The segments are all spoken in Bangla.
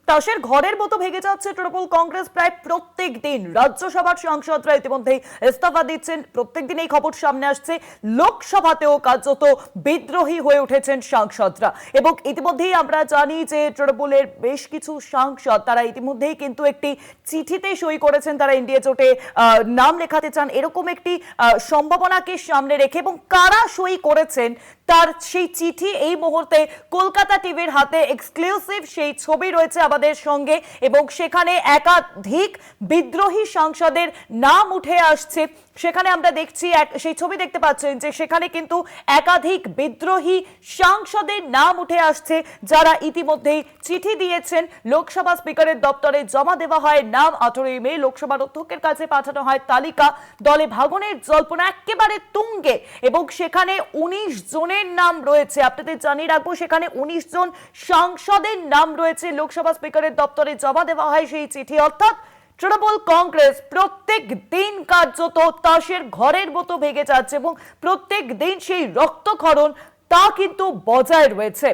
তাসের ঘরের মতো ভেঙে যাচ্ছে তৃণমূল কংগ্রেস। প্রায় প্রত্যেক দিন রাজ্যসভার সাংসদরা ইতিমধ্যেই ইস্তফা দিচ্ছেন। প্রত্যেকদিন এই খবর সামনে আসছে, লোকসভাতেও কার্যত বিদ্রোহী হয়ে উঠেছেন সাংসদরা। এবং ইতিমধ্যেই আমরা জানি যে তৃণমূলের বেশ কিছু সাংসদ তারা ইতিমধ্যেই কিন্তু একটি চিঠিতে সই করেছেন, তারা ইন্ডিয়া জোটে নাম লেখাতে চান, এরকম একটি সম্ভাবনাকে সামনে রেখে। এবং কারা সই করেছেন তার সেই চিঠি এই মুহূর্তে কলকাতা টিভির হাতে এক্সক্লুসিভ সেই ছবি রয়েছে আমাদের সঙ্গে, এবং সেখানে একাধিক বিদ্রোহী সাংসদের নাম উঠে আসছে। সেখানে আমরা দেখছি সেই ছবি দেখতে পাচ্ছেন যে সেখানে কিন্তু একাধিক বিদ্রোহী সাংসদের নাম উঠে আসছে, যারা ইতিমধ্যেই চিঠি দিয়েছেন। লোকসভা স্পিকারের দপ্তরে জমা দেওয়া হয় নাম। 18 মে লোকসভার অধ্যক্ষের কাছে পাঠানো হয় তালিকা। দলে ভাঙনের জল্পনা একেবারে তুঙ্গে, এবং সেখানে 19 জনের নাম রয়েছে। আপনাদের জানিয়ে রাখবো, সেখানে 19 জন সাংসদের নাম রয়েছে। লোকসভা স্পিকারের দপ্তরে জমা দেওয়া হয় সেই চিঠি। অর্থাৎ তৃণমূল কংগ্রেস প্রত্যেক দিন কার্যত তাসের ঘরের মতো ভেঙে যাচ্ছে, এবং প্রত্যেক দিন সেই রক্তক্ষরণ তা কিন্তু বজায় রয়েছে।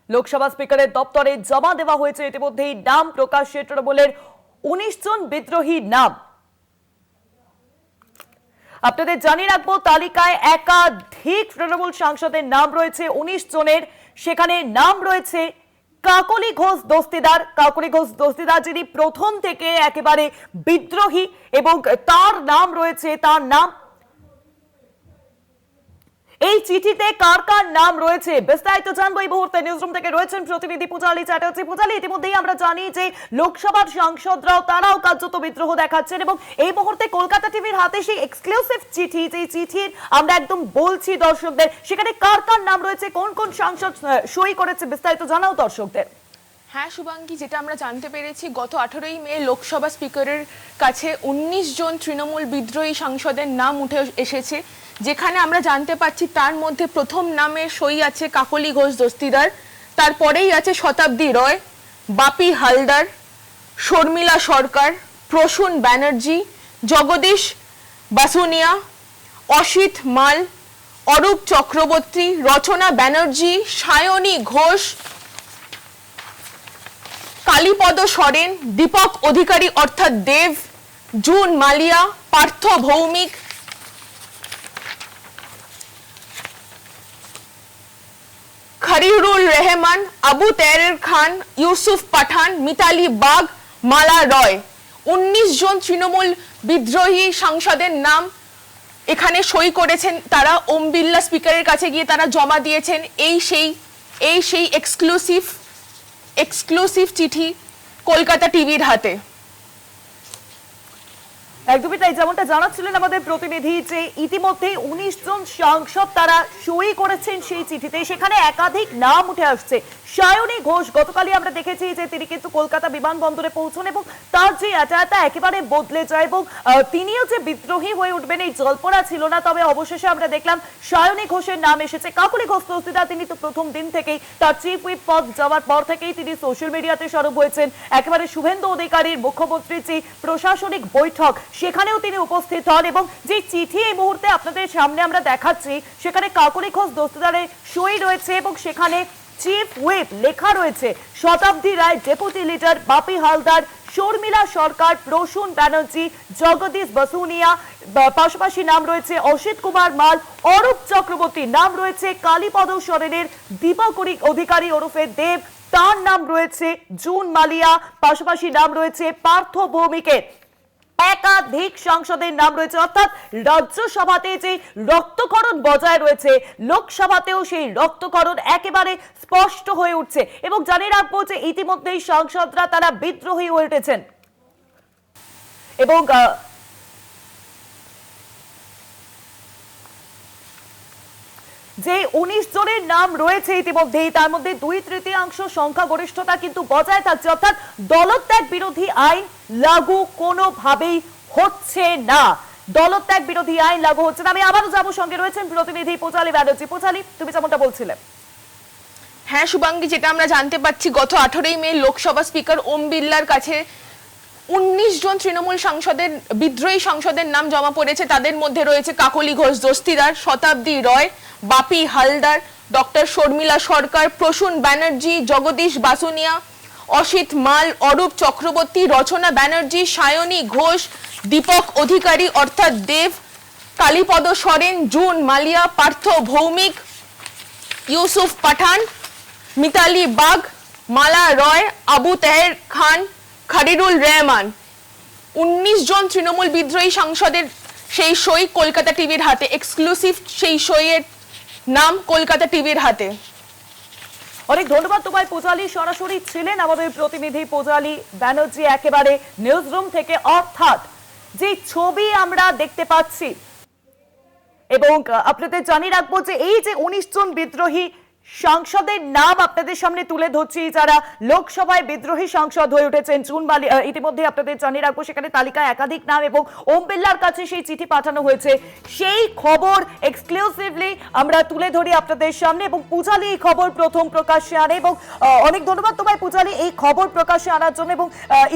লোকসভা স্পিকারের দপ্তরে জমা দেওয়া হয়েছে ইতিমধ্যেই নাম প্রকাশ্যে তৃণমূলের 19 জন বিদ্রোহী নাম। আপনাদের জানিয়ে রাখবো, তালিকায় একাধিক তৃণমূল সাংসদের নাম রয়েছে 19 জনের। সেখানে নাম রয়েছে কাকলি ঘোষ দস্তিদার। কাকলি ঘোষ দস্তিদার যিনি প্রথম থেকে একেবারে বিদ্রোহী, এবং তার নাম রয়েছে, তার নাম এই চিঠিতে কার কার নাম রয়েছে বিস্তারিত জানবো এই মুহূর্তে। নিউজরুম থেকে রয়েছেন প্রতিনিধি পূজালি চ্যাটার্জি। পূজালি, ইতিমধ্যেই আমরা জানি যে লোকসভার সাংসদরাও তারাও কার্যত বিদ্রোহ দেখাচ্ছেন, এবং এই মুহূর্তে কলকাতা টিভির হাতে সেই এক্সক্লুসিভ চিঠি, যে চিঠির আমরা একদম বলছি দর্শকদের, সেখানে কার কার নাম রয়েছে, কোন কোন সাংসদ সই করেছে, বিস্তারিত জানাও দর্শকদের। হ্যাঁ শুভাঙ্গী, যেটা আমরা জানতে পেরেছি, গত 18 মে লোকসভা স্পিকারের কাছে 19 জন তৃণমূল বিদ্রোহী সাংসদের নাম উঠে এসেছে, যেখানে আমরা জানতে পাচ্ছি তার মধ্যে প্রথম নামে সই আছে কাকলি ঘোষ দস্তিদার, তারপরেই আছে শতাব্দী রয়, বাপি হালদার, শর্মিলা সরকার, প্রসূন ব্যানার্জি, জগদীশ বাসুনিয়া, অসিত মাল, অরূপ চক্রবর্তী, রচনা ব্যানার্জি, সায়নী ঘোষ, কালীপদ সরেন, দীপক অধিকারী অর্থাৎ দেব, জুন মালিয়া, পার্থ ভৌমিক, খরিরুল রহমান, আবু তেরের খান, ইউসুফ পাঠান, মিতালি বাগ, মালা রয়। 19 জন তৃণমূল বিদ্রোহী সাংসদের নাম এখানে সই করেছেন তারা। ওম বিড়লা স্পিকারের কাছে গিয়ে তারা জমা দিয়েছেন এই সেই এক্সক্লুসিভ চিঠি কলকাতা টিভির হাতে। একদমই তাই, যেমনটা জানাচ্ছিলেন আমাদের প্রতিনিধি যে ইতিমধ্যে 19 জন সাংসদ তারা সই করেছেন সেই চিঠিতে। সেখানে একাধিক নাম উঠে আসছে। সায়নী ঘোষ, গতকালই আমরা দেখেছি যে তিনি কিন্তু কলকাতা বিমানবন্দরে পৌঁছন, এবং তার যে যাতায়াতটা একেবারে বদলে যায়, এবং তিনিও যে বিদ্রোহী হয়ে উঠবেন এই জল্পনা ছিল না। তবে অবশেষে আমরা দেখলাম সায়নী ঘোষের নাম এসেছে। কাকলি ঘোষ দস্তিদার, তিনি তো প্রথম দিন থেকেই তার চিফ হুইপ পদ যাওয়ার পর থেকেই তিনি সোশ্যাল মিডিয়াতে সরব হয়েছেন। একেবারে শুভেন্দু অধিকারীর মুখ্যমন্ত্রীর যে প্রশাসনিক বৈঠক, সেখানেও তিনি উপস্থিত হন। এবং যে চিঠি এই মুহূর্তে আপনাদের সামনে আমরা দেখাচ্ছি, সেখানে কাকলি ঘোষ দস্তিদারের সই রয়েছে, এবং সেখানে চিফ হুইপ লেখা রয়েছে শতাব্দী রায়, ডেপুটি লিডার বাপি হালদার, শর্মিলা সরকার, প্রসূন ব্যানার্জি, জগদীশ বাসুনিয়া, পাশাপাশি নাম রয়েছে অসিত কুমার মাল, অরূপ চক্রবর্তী, নাম রয়েছে কালীপদ সরেনের, দীপক অধিকারী ওরফে দেব, তার নাম রয়েছে জুন মালিয়া, পাশাপাশি নাম রয়েছে পার্থ ভৌমিকের। একাধিক সাংসদের নাম রয়েছে। অর্থাৎ রাজ্যসভাতে যে রক্তক্ষরণ বজায় রয়েছে, লোকসভাতেও সেই রক্তক্ষরণ একেবারে স্পষ্ট হয়ে উঠছে। এবং জানিয়ে রাখবো যে ইতিমধ্যেই সাংসদরা তারা বিদ্রোহী হয়ে উঠেছেন, এবং যে 19 জনের নাম রয়েছে ইতিমধ্যেই, তার মধ্যে 2/3 সংখ্যাগরিষ্ঠতা কিন্তু বজায় থাকছে। অর্থাৎ দলত্যাগ বিরোধী আইন লাগু কোনোভাবেই হচ্ছে না। দলত্যাগ বিরোধী আইন লাগু হচ্ছে না। আমি আবারও যাবো, সঙ্গে রয়েছেন প্রতিনিধি পূজালি ব্যানার্জি। পূজালি, তুমি যেমনটা বলছিলে। হ্যাঁ শুভাঙ্গী, যেটা আমরা জানতে পাচ্ছি, গত 18 মে লোকসভা স্পিকার ওম বিড়লার কাছে 19 জন তৃণমূল সাংসদের বিদ্রোহী সাংসদের নাম জমা পড়েছে। তাদের মধ্যে রয়েছে কাকলি ঘোষ দস্তিদার, শতাব্দী রয়, বাপি হালদার, ডক্টর শর্মিলা সরকার, প্রসূন ব্যানার্জি, জগদীশ বাসুনিয়া, অসিত মাল, অরূপ চক্রবর্তী, রচনা ব্যানার্জি, সায়নী ঘোষ, দীপক অধিকারী অর্থাৎ দেব, কালীপদ সরেন, জুন মালিয়া, পার্থ ভৌমিক, ইউসুফ পাঠান, মিতালি বাগ, মালা রয়, আবু তাহের খান, খারিরুল রহমান। 19 জন তৃণমূল বিদ্রোহী সাংসদের সেই সই কলকাতা টিভির হাতে, এক্সক্লুসিভ সেই সইয়ের নাম কলকাতা টিভির হাতে। অনেক ধন্যবাদ তোমায় পূজালি, সরাসরি ছিলেন আমাদের প্রতিনিধি পূজালি ব্যানার্জি একেবারে নিউজ রুম থেকে। অর্থাৎ যে ছবি আমরা দেখতে পাচ্ছি এবং আপনাদের জানিয়ে রাখবো যে এই যে 19 জন বিদ্রোহী সাংসদের নাম আপনাদের সামনে তুলে ধরছি, যারা লোকসভায় বিদ্রোহী সাংসদ হয়ে উঠেছেন। জুন মালি ইতিমধ্যে আপনাদের জানিয়ে রাখবো সেখানে তালিকায় একাধিক নাম এবং ওম বিড়লার কাছে সেই চিঠি পাঠানো হয়েছে। সেই খবর এক্সক্লুসিভলি আমরা তুলে ধরি আপনাদের সামনে এবং পূজালি এই খবর প্রথম প্রকাশ্যে আনে এবং অনেক ধন্যবাদ তোমায় পূজালি এই খবর প্রকাশ্যে আনার জন্য। এবং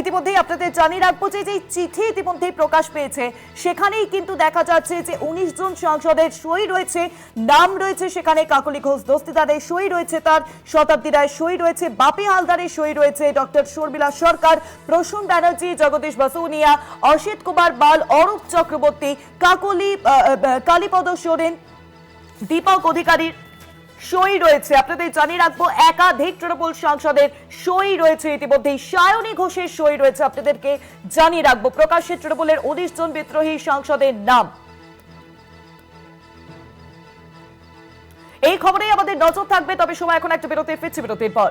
ইতিমধ্যেই আপনাদের জানিয়ে রাখবো যে যেই চিঠি ইতিমধ্যেই প্রকাশ পেয়েছে সেখানেই কিন্তু দেখা যাচ্ছে যে 19 জন সাংসদের সই রয়েছে, নাম রয়েছে সেখানে। কাকলি ঘোষ দস্তিদারের সই রয়েছে, তার শতাব্দী রায়ের সই রয়েছে, বাপি হালদারের সই রয়েছে, ডক্টর শর্মিলা সরকার, প্রসূন ব্যানার্জি, জগদীশ বাসুনিয়া, অসিত কুমার বাল, অরূপ চক্রবর্তী, কালীপদ সোরেন, দীপক অধিকারীর সই রয়েছে। আপনাদের জানিয়ে রাখবো একাধিক তৃণমূল সাংসদের সই রয়েছে ইতিমধ্যেই। সায়নী ঘোষের সই রয়েছে আপনাদেরকে জানিয়ে রাখবো। প্রকাশ্যে তৃণমূলের 19 জন বিদ্রোহী সাংসদের নাম। এই খবরেই আমাদের নজর থাকবে, তবে সময় এখন একটা বিরতির, ফিরছি বিরতির পর।